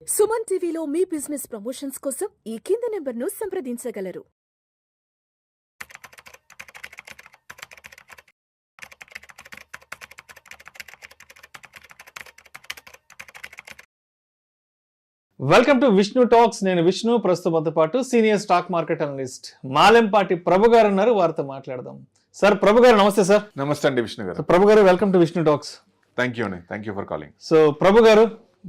సుమన్ టీవీలో మీ business promotions కోసం ఈ కింది నెంబర్ను సంప్రదించగలరు. Welcome to Vishnu talks. నేను విష్ణు, ప్రస్తుతంతో పాటు senior stock market analyst Malempati Prabhu garu ఉన్నారు. వారితో మాట్లాడదాం. సార్, ప్రభు గారు నమస్తే. సార్ నమస్తే అండి Vishnu garu. Prabhu garu, welcome to Vishnu talks. Thank you అండి, thank you for calling. So Prabhu garu,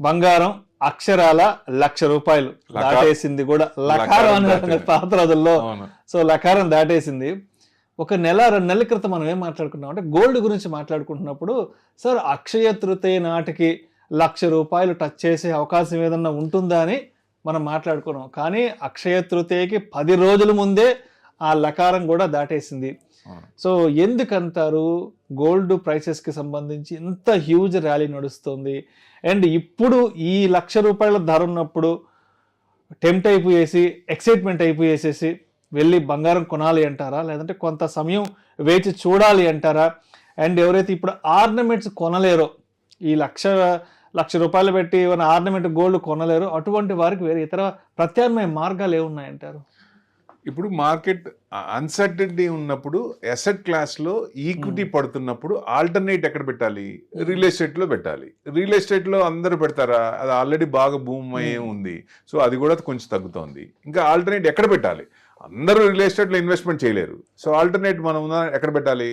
బంగారం అక్షరాల ₹1,00,000 దాటేసింది కూడా. లకారం అనే పాత రోజుల్లో సో లకారం దాటేసింది. ఒక నెల 2 నెలల క్రితం మనం ఏం మాట్లాడుకున్నాం అంటే గోల్డ్ గురించి మాట్లాడుకుంటున్నప్పుడు, సార్ అక్షయ తృతీయ నాటికి ₹1,00,000 టచ్ చేసే అవకాశం ఏదన్నా ఉంటుందా అని మనం మాట్లాడుకున్నాం. కానీ అక్షయ తృతీయకి 10 రోజుల ముందే ఆ లకారం కూడా దాటేసింది. సో ఎందుకంటారు గోల్డ్ ప్రైసెస్కి సంబంధించి ఇంత హ్యూజ్ ర్యాలీ నడుస్తుంది? అండ్ ఇప్పుడు ఈ ₹1,00,000 ధర ఉన్నప్పుడు టెంప్ట్ అయిపోయేసి, ఎక్సైట్మెంట్ అయిపోయేసేసి వెళ్ళి బంగారం కొనాలి అంటారా, లేదంటే కొంత సమయం వేచి చూడాలి అంటారా? అండ్ ఎవరైతే ఇప్పుడు ఆర్నమెంట్స్ కొనలేరో, ఈ ₹1,00,000 పెట్టి ఏమైనా ఆర్నమెంట్ గోల్డ్ కొనలేరు, అటువంటి వారికి వేరే ఇతర ప్రత్యామ్నాయ మార్గాలు ఏమున్నాయంటారు? ఇప్పుడు మార్కెట్ అన్సర్టనిటీ ఉన్నప్పుడు, అసెట్ క్లాస్లో ఈక్విటీ పడుతున్నప్పుడు ఆల్టర్నేట్ ఎక్కడ పెట్టాలి? రియల్ ఎస్టేట్లో పెట్టాలి. రియల్ ఎస్టేట్లో అందరూ పెడతారా? అది ఆల్రెడీ బాగా భూమి అయ్యే ఉంది. సో అది కూడా కొంచెం తగ్గుతోంది. ఇంకా ఆల్టర్నేట్ ఎక్కడ పెట్టాలి? అందరూ రియల్ ఎస్టేట్లో ఇన్వెస్ట్మెంట్ చేయలేరు. సో ఆల్టర్నేట్ మనం ఎక్కడ పెట్టాలి?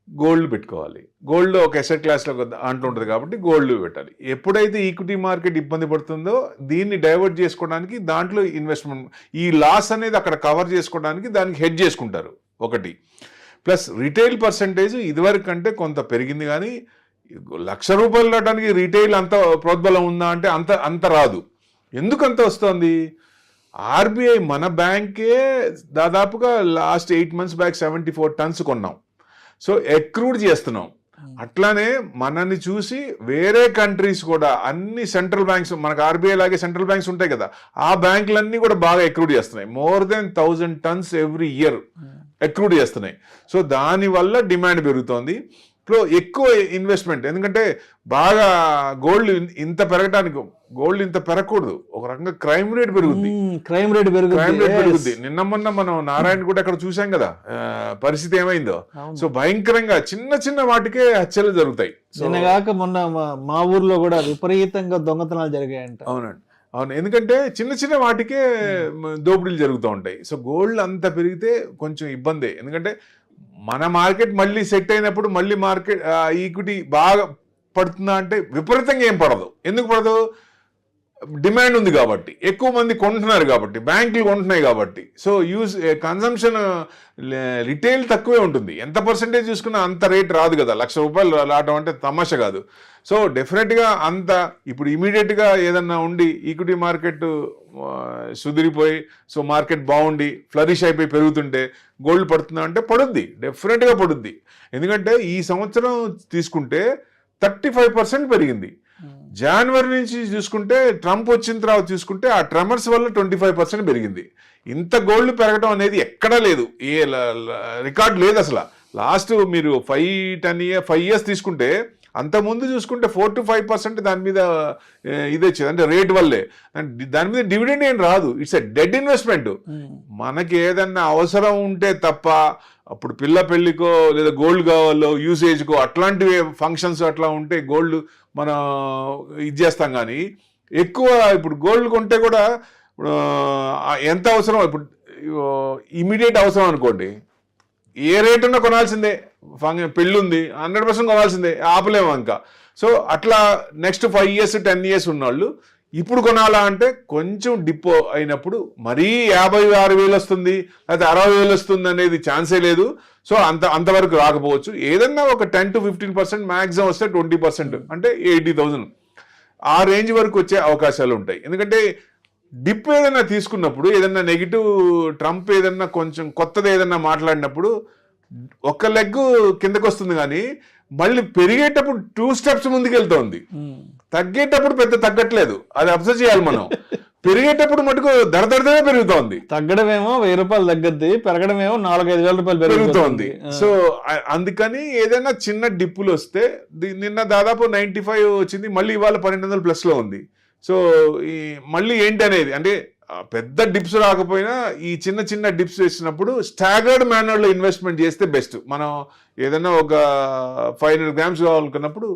గోల్డ్ పెట్టుకోవాలి. గోల్డ్ ఒక అసెట్ క్లాస్లో అంటూ ఉంటుంది కాబట్టి గోల్డ్ పెట్టాలి. ఎప్పుడైతే ఈక్విటీ మార్కెట్ ఇబ్బంది పడుతుందో దీన్ని డైవర్ట్ చేసుకోవడానికి దాంట్లో ఇన్వెస్ట్మెంట్, ఈ లాస్ అనేది అక్కడ కవర్ చేసుకోవడానికి దానికి హెడ్జ్ చేసుకుంటారు ఒకటి. ప్లస్ రిటైల్ పర్సంటేజ్ ఇదివరకు కంటే కొంత పెరిగింది. కానీ ₹1,00,000 రావడానికి రిటైల్ అంత ప్రోద్బలం ఉందా అంటే అంత రాదు. ఎందుకు అంత వస్తుంది? ఆర్బీఐ మన బ్యాంకే దాదాపుగా లాస్ట్ 8 months బ్యాక్ 74 tons కొన్నాం. సో ఎక్రూడ్ చేస్తున్నాం. అట్లానే మనల్ని చూసి వేరే కంట్రీస్ కూడా అన్ని సెంట్రల్ బ్యాంక్స్, మనకు ఆర్బీఐ లాగే సెంట్రల్ బ్యాంక్స్ ఉంటాయి కదా, ఆ బ్యాంకులన్నీ కూడా బాగా ఎక్రూడ్ చేస్తున్నాయి. More than 1,000 tons every year accrued చేస్తున్నాయి. సో దానివల్ల డిమాండ్ పెరుగుతోంది. ఇప్పుడు ఎక్కువ ఇన్వెస్ట్మెంట్, ఎందుకంటే బాగా గోల్డ్ ఇంత పెరగటానికి, గోల్డ్ ఇంత పెరగకూడదు. ఒక రకంగా క్రైమ్ రేట్ పెరుగుద్ది. క్రైమ్ రేట్ పెరుగుద్ది. నిన్న మొన్న మనం నారాయణ కూడా అక్కడ చూసాం కదా పరిస్థితి ఏమైందో. సో భయంకరంగా చిన్న చిన్న వాటికే హత్యలు జరుగుతాయి. నిన్నగాక మొన్న మా ఊర్లో కూడా విపరీతంగా దొంగతనాలు జరిగాయంట. అవునండి, అవును. ఎందుకంటే చిన్న చిన్న వాటికే దోపిడీలు జరుగుతూ ఉంటాయి. సో గోల్డ్ అంత పెరిగితే కొంచెం ఇబ్బందే. ఎందుకంటే మన మార్కెట్ మళ్ళీ సెట్ అయినప్పుడు మళ్ళీ మార్కెట్ ఈక్విటీ బాగా పడుతుందా అంటే విపరీతంగా ఏం పడదు. ఎందుకు పడదు? డిమాండ్ ఉంది కాబట్టి, ఎక్కువ మంది కొంటున్నారు కాబట్టి, బ్యాంకులు కొంటున్నాయి కాబట్టి. సో కన్సంప్షన్ రిటైల్ తక్కువే ఉంటుంది. ఎంత పర్సెంటేజ్ చూసుకున్నా అంత రేట్ రాదు కదా. ₹1,00,000 రావడం అంటే తమాషా కాదు. సో డెఫినెట్గా అంత ఇప్పుడు ఇమీడియట్గా ఏదన్నా ఉండి ఈక్విటీ మార్కెట్ సుదిరిపోయి, సో మార్కెట్ బాగుండి ఫ్లరిష్ అయిపోయి పెరుగుతుంటే గోల్డ్ పడుతుందా అంటే పడుద్ది, డెఫినెట్గా పడుద్ది. ఎందుకంటే ఈ సంవత్సరం తీసుకుంటే 35% పెరిగింది. జనవరి నుంచి చూసుకుంటే, ట్రంప్ వచ్చిన తర్వాత చూసుకుంటే ఆ ట్రెమర్స్ వల్ల 25% పెరిగింది. ఇంత గోల్డ్ పెరగడం అనేది ఎక్కడా లేదు, ఏ రికార్డ్ లేదు అసలు. లాస్ట్ మీరు 5 years తీసుకుంటే, అంతకుముందు చూసుకుంటే 4 to 5% దాని మీద ఇది వచ్చేది, అంటే రేట్ వల్లే. దాని మీద డివిడెండ్ ఏం రాదు. It's a dead investment. మనకి ఏదన్నా అవసరం ఉంటే తప్ప, అప్పుడు పిల్ల పెళ్లికో లేదా గోల్డ్ కావాలో యూసేజ్కో అట్లాంటివి ఫంక్షన్స్ అట్లా ఉంటే గోల్డ్ మనం ఇది చేస్తాం. కానీ ఎక్కువ ఇప్పుడు గోల్డ్ కొంటే కూడా ఎంత అవసరం, ఇప్పుడు ఇమీడియట్ అవసరం అనుకోండి, ఏ రేట్ ఉన్నా కొనాల్సిందే. పెళ్ళి ఉంది, 100% కొనాల్సిందే, ఆపలేము ఇంకా. సో అట్లా నెక్స్ట్ 5 years 10 years ఉన్నవాళ్ళు ఇప్పుడు కొనాలా అంటే కొంచెం డిప్ అయినప్పుడు మరీ 56,000 వస్తుంది లేకపోతే 60,000 వస్తుంది అనేది ఛాన్సే లేదు. సో అంతవరకు రాకపోవచ్చు. ఏదన్నా ఒక 10 to 15% మ్యాక్సిమం వస్తే 20% అంటే 80,000 ఆ రేంజ్ వరకు వచ్చే అవకాశాలు ఉంటాయి. ఎందుకంటే డిప్ ఏదైనా తీసుకున్నప్పుడు, ఏదన్నా నెగిటివ్, ట్రంప్ ఏదన్నా కొంచెం కొత్తది ఏదన్నా మాట్లాడినప్పుడు ఒక లెగ్ కిందకు వస్తుంది. కానీ మళ్ళీ పెరిగేటప్పుడు 2 steps ముందుకు వెళ్తోంది, తగ్గేటప్పుడు పెద్ద తగ్గట్లేదు. అది అబ్జర్వ్ చేయాలి మనం. పెరిగేటప్పుడు మటుకు దరదరదే పెరుగుతోంది. తగ్గడమేమో ₹1,000 తగ్గద్ది, పెరగడమేమో ₹4,000-5,000 పెరుగుతోంది. సో అందుకని ఏదైనా చిన్న డిప్పులు వస్తే, నిన్న దాదాపు 95 వచ్చింది, మళ్ళీ ఇవాళ 1,200+ ఉంది. సో ఈ మళ్ళీ ఏంటి అనేది అంటే పెద్ద డిప్స్ రాకపోయినా ఈ చిన్న చిన్న డిప్స్ వేసినప్పుడు స్టాగర్డ్ మేనర్లో ఇన్వెస్ట్మెంట్ చేస్తే బెస్ట్. మనం ఏదైనా ఒక 500 grams కావాలనుకున్నప్పుడు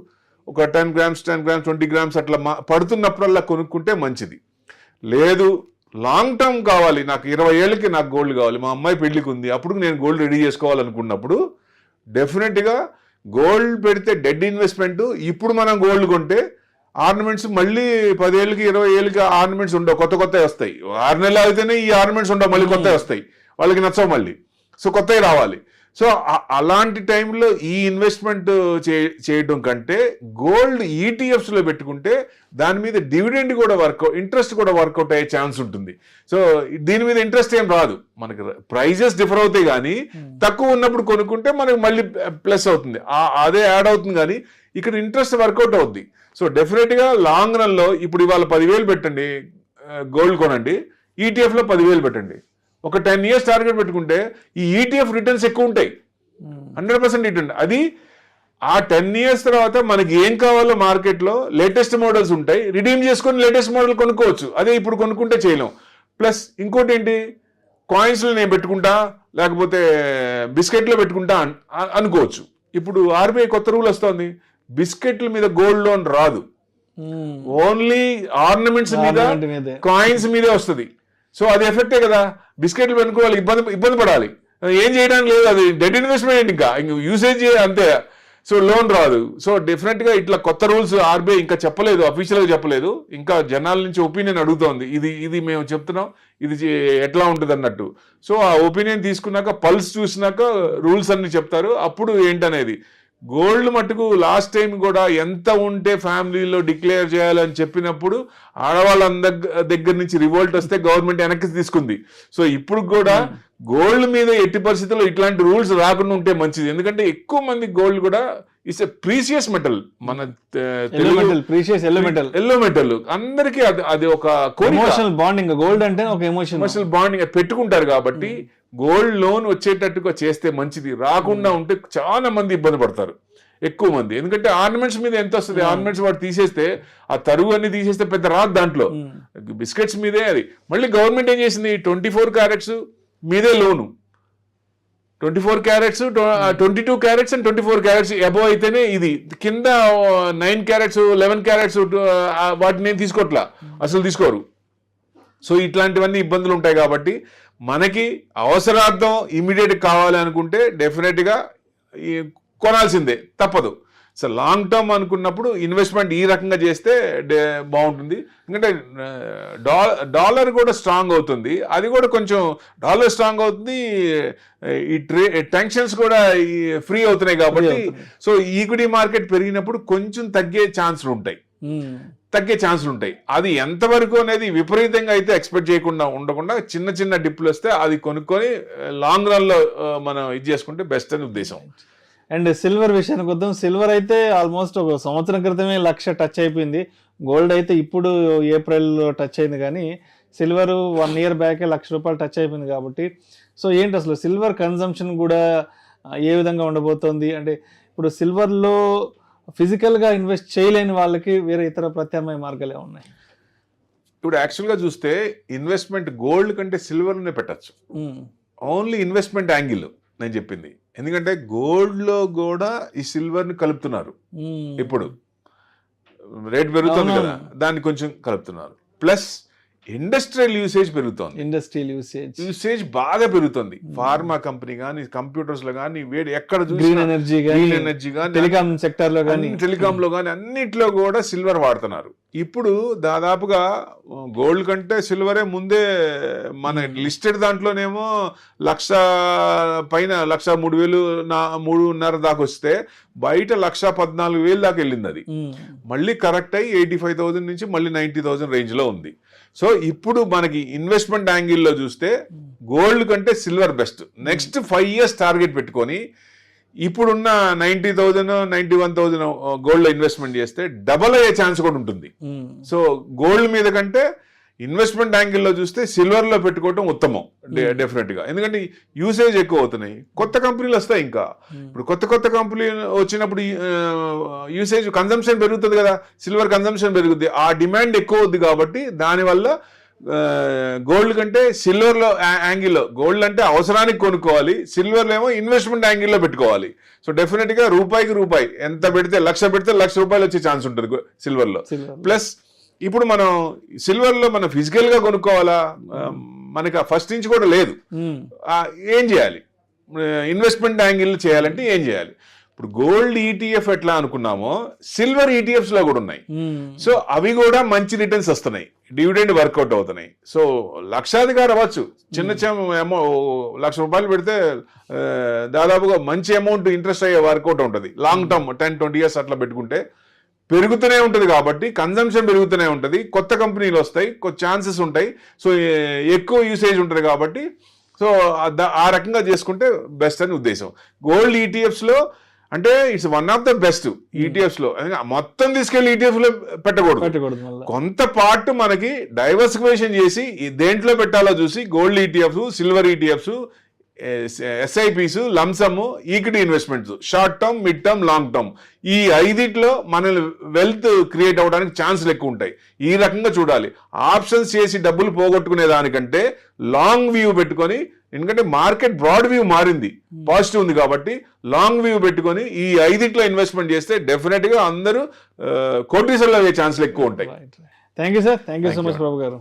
ఒక 10 grams 20 grams అట్లా పడుతున్నప్పుడల్లా కొనుక్కుంటే మంచిది. లేదు లాంగ్ టర్మ్ కావాలి, నాకు 20 ఏళ్ళకి నాకు గోల్డ్ కావాలి, మా అమ్మాయి పెళ్లికి ఉంది, అప్పుడు నేను గోల్డ్ రెడీ చేసుకోవాలనుకున్నప్పుడు డెఫినెట్గా గోల్డ్ పెడితే డెడ్ ఇన్వెస్ట్మెంట్. ఇప్పుడు మనం గోల్డ్ కొంటే ఆర్నమెంట్స్ మళ్ళీ 10 ఏళ్ళకి 20 ఏళ్ళకి ఆర్నమెంట్స్ ఉండవు, కొత్త వస్తాయి. 6 నెలలు అయితేనే ఈ ఆర్నమెంట్స్ ఉండవు, మళ్ళీ కొత్తవి వస్తాయి, వాళ్ళకి నచ్చవు మళ్ళీ, సో కొత్తవి రావాలి. సో అలాంటి టైంలో ఈ ఇన్వెస్ట్మెంట్ చేయడం కంటే గోల్డ్ ఈటీఎఫ్స్లో పెట్టుకుంటే దాని మీద డివిడెండ్ కూడా ఇంట్రెస్ట్ కూడా వర్కౌట్ అయ్యే ఛాన్స్ ఉంటుంది. సో దీని మీద ఇంట్రెస్ట్ ఏం రాదు, మనకి ప్రైజెస్ డిఫర్ అవుతాయి, కానీ తక్కువ ఉన్నప్పుడు కొనుక్కుంటే మనకి మళ్ళీ ప్లస్ అవుతుంది, అదే యాడ్ అవుతుంది, కానీ ఇక్కడ ఇంట్రెస్ట్ వర్కౌట్ అవుద్ది. సో డెఫినెట్గా లాంగ్ రన్లో ఇప్పుడు ఇవాళ 10,000 పెట్టండి గోల్డ్ కొనండి, ఈటీఎఫ్లో 10,000 పెట్టండి, ఒక 10 years టార్గెట్ పెట్టుకుంటే ఈ ఈటీఎఫ్ రిటర్న్స్ ఎక్కువ ఉంటాయి, 100% రిటర్న్. అది ఆ 10 years తర్వాత మనకి ఏం కావాలో మార్కెట్లో లేటెస్ట్ మోడల్స్ ఉంటాయి, రిడీమ్ చేసుకొని లేటెస్ట్ మోడల్ కొనుక్కోవచ్చు. అదే ఇప్పుడు కొనుక్కుంటే చేయలేం. ప్లస్ ఇంకోటి ఏంటి, కాయిన్స్లో నేను పెట్టుకుంటా లేకపోతే బిస్కెట్లో పెట్టుకుంటా అనుకోవచ్చు. ఇప్పుడు ఆర్బీఐ కొత్త రూల్ వస్తుంది, బిస్కెట్ల మీద గోల్డ్ లోన్ రాదు, ఓన్లీ ఆర్నమెంట్స్ మీద కాయిన్స్ మీదే వస్తుంది. సో అది ఎఫెక్టే కదా, బిస్కెట్లు పెట్టుకోవాలి, ఇబ్బంది పడాలి, ఏం చేయడానికి లేదు, అది డెడ్ ఇన్వెస్ట్మెంట్, ఇంకా యూసేజ్ అంతే. సో లోన్ రాదు. సో డెఫినెట్గా ఇట్లా కొత్త రూల్స్ ఆర్బీఐ ఇంకా చెప్పలేదు, అఫీషియల్గా చెప్పలేదు, ఇంకా జనాల నుంచి ఒపీనియన్ అడుగుతోంది, ఇది మేము చెప్తున్నాం, ఇది ఎట్లా ఉంటుంది అన్నట్టు. సో ఆ ఒపీనియన్ తీసుకున్నాక పల్స్ చూసినాక రూల్స్ అన్ని చెప్తారు, అప్పుడు ఏంటనేది. గోల్డ్ మట్టుకు లాస్ట్ టైం కూడా ఎంత ఉంటే ఫ్యామిలీలో డిక్లేర్ చేయాలని చెప్పినప్పుడు ఆడవాళ్ళ దగ్గర నుంచి రివోల్ట్ వస్తే గవర్నమెంట్ వెనక్కి తీసుకుంది. సో ఇప్పుడు కూడా గోల్డ్ మీద ఎట్టి పరిస్థితుల్లో ఇట్లాంటి రూల్స్ రాకుండా ఉంటే మంచిది, ఎందుకంటే ఎక్కువ మంది గోల్డ్ కూడా ఇట్స్ ఎ ప్రీషియస్ మెటల్, మన ఎల్లో మెటల్ అందరికీ అది ఒక ఎమోషనల్ బాండింగ్, గోల్డ్ అంటే ఒక ఎమోషనల్ బాండింగ్ పెట్టుకుంటారు. కాబట్టి గోల్డ్ లోన్ వచ్చేటట్టుగా చేస్తే మంచిది, రాకుండా ఉంటే చాలా మంది ఇబ్బంది పడతారు, ఎక్కువ మంది. ఎందుకంటే ఆర్నమెంట్స్ మీద ఎంత వస్తుంది, ఆర్నమెంట్స్ వాడు తీసేస్తే ఆ తరుగు అన్ని తీసేస్తే పెద్ద రాదు దాంట్లో, బిస్కెట్స్ మీదే అది. మళ్ళీ గవర్నమెంట్ ఏం చేసింది, 24 carats మీదే లోను, 24 carats 22 carats and 24 carats above అయితేనే ఇది, కింద 9 carats 11 carats వాటిని ఏం తీసుకోవట్లా, అసలు తీసుకోరు. సో ఇట్లాంటివన్నీ ఇబ్బందులు ఉంటాయి. కాబట్టి మనకి అవసరార్థం ఇమీడియట్ కావాలి అనుకుంటే డెఫినెట్గా కొనాల్సిందే, తప్పదు. సో లాంగ్ టర్మ్ అనుకున్నప్పుడు ఇన్వెస్ట్మెంట్ ఈ రకంగా చేస్తే బాగుంటుంది. ఎందుకంటే డాలర్ కూడా స్ట్రాంగ్ అవుతుంది, అది కూడా కొంచెం డాలర్ స్ట్రాంగ్ అవుతుంది, ఈ టెన్షన్స్ కూడా ఫ్రీ అవుతున్నాయి. కాబట్టి సో ఈక్విటీ మార్కెట్ పెరిగినప్పుడు కొంచెం తగ్గే ఛాన్సులు ఉంటాయి. అది ఎంతవరకు అనేది విపరీతంగా అయితే ఎక్స్పెక్ట్ చేయకుండా ఉండకుండా చిన్న చిన్న డిప్లు వస్తే అది కొనుక్కొని లాంగ్ రన్లో మనం ఇది చేసుకుంటే బెస్ట్ అని ఉద్దేశం. అండ్ సిల్వర్ విషయానికి వద్దాం. సిల్వర్ అయితే ఆల్మోస్ట్ ఒక సంవత్సరం క్రితమే 1,00,000 టచ్ అయిపోయింది, గోల్డ్ అయితే ఇప్పుడు ఏప్రిల్లో టచ్ అయింది, కానీ సిల్వర్ 1 year బ్యాకే ₹1,00,000 టచ్ అయిపోయింది. కాబట్టి సో ఏంటి అసలు సిల్వర్ కన్జంప్షన్ కూడా ఏ విధంగా ఉండబోతోంది, అంటే ఇప్పుడు సిల్వర్లో ఫిజికల్గా ఇన్వెస్ట్ చేయలేని వాళ్ళకి వేరే ఇతర ప్రత్యామ్నాయ మార్గాలు ఏమున్నాయి? ఇప్పుడు యాక్చువల్గా చూస్తే ఇన్వెస్ట్మెంట్ గోల్డ్ కంటే సిల్వర్నే పెట్టచ్చు, ఓన్లీ ఇన్వెస్ట్మెంట్ యాంగిల్ నేను చెప్పింది. ఎందుకంటే గోల్డ్లో కూడా ఈ సిల్వర్ని కలుపుతున్నారు, ఇప్పుడు రేట్ పెరుగుతుంది కదా, దాన్ని కొంచెం కలుపుతున్నారు. ప్లస్ ఇండస్ట్రియల్ యూసేజ్ పెరుగుతుంది, ఇండస్ట్రియల్ యూసేజ్ బాగా పెరుగుతుంది. ఫార్మా కంపెనీ కానీ, కంప్యూటర్స్ లో కానీ, వేడి ఎక్కడ గ్రీన్ ఎనర్జీ కానీ, టెలికాం సెక్టర్ లో కానీ, టెలికాం లో కానీ అన్నిట్లో కూడా సిల్వర్ వాడుతున్నారు. ఇప్పుడు దాదాపుగా గోల్డ్ కంటే సిల్వరే ముందే, మన లిస్టెడ్ దాంట్లోనేమో 1,00,000 పైన 1,03,000 3.5 దాకా వస్తే బయట 1,14,000 దాకా వెళ్ళింది. అది మళ్ళీ కరెక్ట్ అయ్యి 85,000 నుంచి మళ్ళీ 90,000 రేంజ్ లో ఉంది. సో ఇప్పుడు మనకి ఇన్వెస్ట్మెంట్ యాంగిల్లో చూస్తే గోల్డ్ కంటే silver best. Next 5 years target పెట్టుకొని ఇప్పుడున్న 90,000 91,000 గోల్డ్ ఇన్వెస్ట్మెంట్ చేస్తే డబల్ అయ్యే ఛాన్స్ కూడా ఉంటుంది. సో గోల్డ్ మీద కంటే ఇన్వెస్ట్మెంట్ యాంగిల్లో చూస్తే సిల్వర్లో పెట్టుకోవటం ఉత్తమం డెఫినెట్గా. ఎందుకంటే యూసేజ్ ఎక్కువ అవుతున్నాయి, కొత్త కంపెనీలు వస్తాయి. ఇంకా ఇప్పుడు కొత్త కంపెనీలు వచ్చినప్పుడు యూసేజ్ కన్జంప్షన్ పెరుగుతుంది కదా, సిల్వర్ కన్జంప్షన్ పెరుగుద్ది, ఆ డిమాండ్ ఎక్కువ అవుద్ది. కాబట్టి దానివల్ల గోల్డ్ కంటే సిల్వర్లో యాంగిల్లో, గోల్డ్ అంటే అవసరానికి కొనుక్కోవాలి, సిల్వర్లో ఏమో ఇన్వెస్ట్మెంట్ యాంగిల్లో పెట్టుకోవాలి. సో డెఫినెట్గా రూపాయికి రూపాయి ఎంత పెడితే, లక్ష పెడితే ₹1,00,000 వచ్చే ఛాన్స్ ఉంటుంది సిల్వర్లో. ప్లస్ ఇప్పుడు మనం సిల్వర్లో మనం ఫిజికల్గా కొనుక్కోవాలా, మనకి ఫస్ట్ నుంచి కూడా లేదు. ఏం చేయాలి? ఇన్వెస్ట్మెంట్ యాంగిల్ చేయాలంటే ఏం చేయాలి? ఇప్పుడు గోల్డ్ ఈటీఎఫ్ ఎట్లా అనుకున్నామో సిల్వర్ ఈటీఎఫ్స్ లో కూడా ఉన్నాయి. సో అవి కూడా మంచి రిటర్న్స్ వస్తున్నాయి, డివిడెండ్ వర్కౌట్ అవుతున్నాయి. సో లక్షాధికారి అవ్వచ్చు, చిన్న ₹1,00,000 పెడితే దాదాపుగా మంచి అమౌంట్ ఇంట్రెస్ట్ అయ్యే వర్కౌట్ ఉంటుంది. లాంగ్ టర్మ్ 10-20 years అట్లా పెట్టుకుంటే పెరుగుతూనే ఉంటుంది. కాబట్టి కన్జంప్షన్ పెరుగుతూనే ఉంటుంది, కొత్త కంపెనీలు వస్తాయి, కొత్త ఛాన్సెస్ ఉంటాయి. సో ఎక్కువ యూసేజ్ ఉంటుంది కాబట్టి సో ఆ రకంగా చేసుకుంటే బెస్ట్ అని ఉద్దేశం. గోల్డ్ ఈటీఎఫ్స్ లో అంటే it's one of the best ETFs లో. మొత్తం తీసుకెళ్లి ఈటీఎఫ్ లో పెట్టకూడదు, కొంత పార్ట్ మనకి డైవర్సిఫికేషన్ చేసి దేంట్లో పెట్టాలో చూసి gold ETFs, silver ETFs, SIPs, lump sum, equity investments, short term, mid term, long term, ఈ 5 మనల్ని వెల్త్ క్రియేట్ అవ్వడానికి ఛాన్సులు ఎక్కువ ఉంటాయి. ఈ రకంగా చూడాలి. ఆప్షన్స్ చేసి డబ్బులు పోగొట్టుకునే దానికంటే లాంగ్ వ్యూ పెట్టుకొని, ఎందుకంటే మార్కెట్ బ్రాడ్ వ్యూ మారింది, పాజిటివ్ ఉంది కాబట్టి లాంగ్ వ్యూ పెట్టుకొని ఈ 5 ఇన్వెస్ట్మెంట్ చేస్తే డెఫినెట్ గా అందరూ కోటీశ్వర్లు అయ్యే ఛాన్సులు ఎక్కువ ఉంటాయి. Thank you sir, thank you so much Prabhu గారు.